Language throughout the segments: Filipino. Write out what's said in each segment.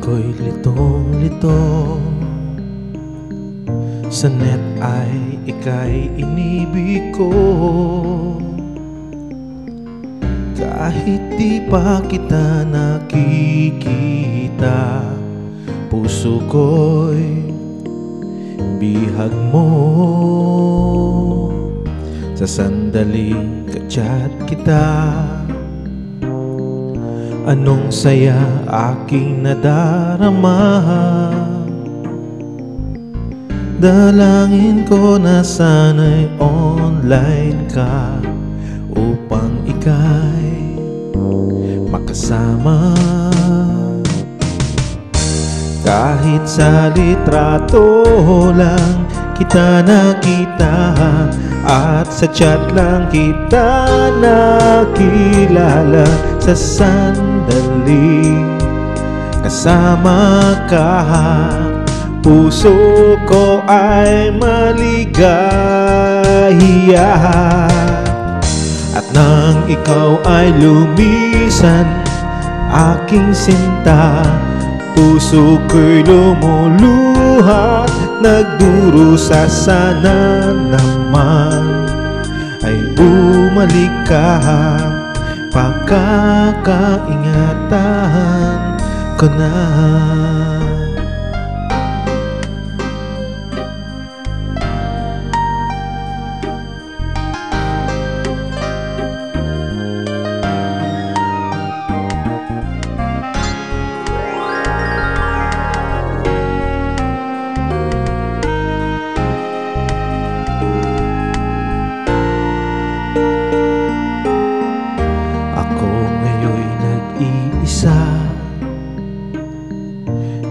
Ako'y litong-lito, sa net ay ika'y inibig ko. Kahit di pa kita nakikita, puso ko'y bihag mo. Sa sandaling ka-chat kita, anong saya aking nadarama. Dalangin ko na sana'y online ka upang ika'y makasama. Kahit sa litrato lang kita nakita, at sa chat lang kita nakilala. Sa sandaling kasama ka, puso ko ay maligaya. At nang ikaw ay lumisan, aking sinta, puso ko'y lumuluhat, nagdurusa. Sana naman ay bumalik ka, pagkakaingatan ko na.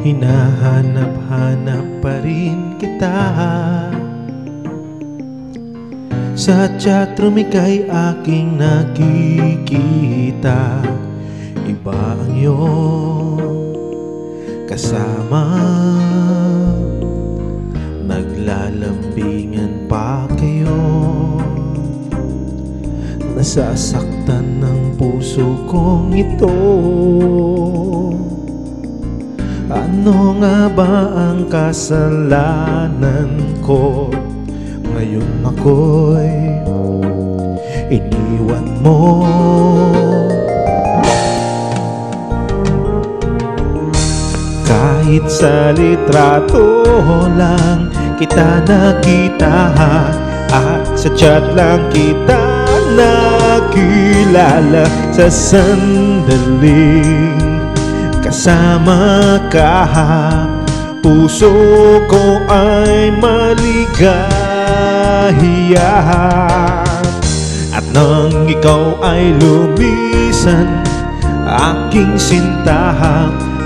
Hinahanap-hanap pa rin kita. Sa chatroom ika'y aking nakikita, iba ang iyong kasama. Naglalambingan pa kayo, nasasaktan ng puso kong ito. Ano nga ba ang kasalanan ko? Ngayon ako'y iniwan mo. Kahit sa litrato lang kita nakita, at sa chat lang kita nakilala. Sa sandaling kasama ka, puso ko ay maligaya. At nang ikaw ay lumisan, aking sinta,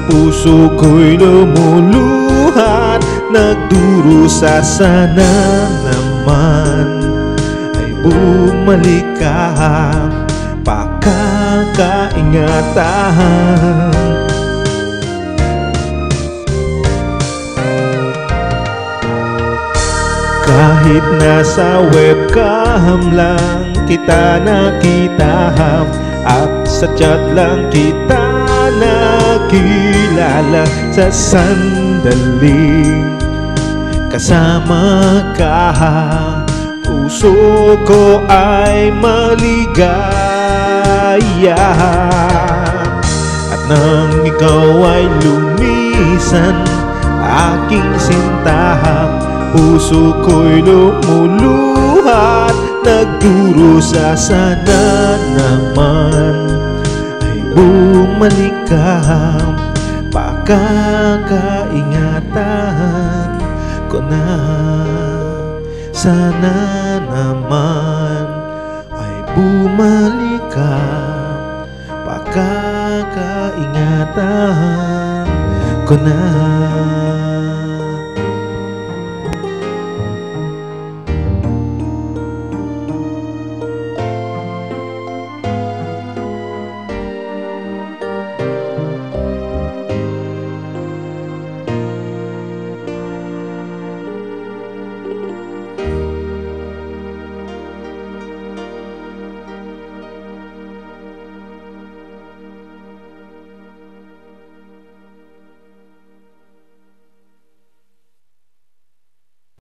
puso ko'y lumuluhat, nagdurusa. Sana naman ay bumalik ka, pagkakaingatan. Kahit nasa webcam lang kita nakita, at sa chat lang kita nakilala. Sa sandaling kasama ka, puso ko ay maligaya. At nang ikaw ay lumisan, aking sinta, puso ko'y lumuluhat, nagdurusa. Sana naman ay bumalik ka, pagkakaingatan ko na. Sana naman ay bumalik ka, pagkakaingatan ko na.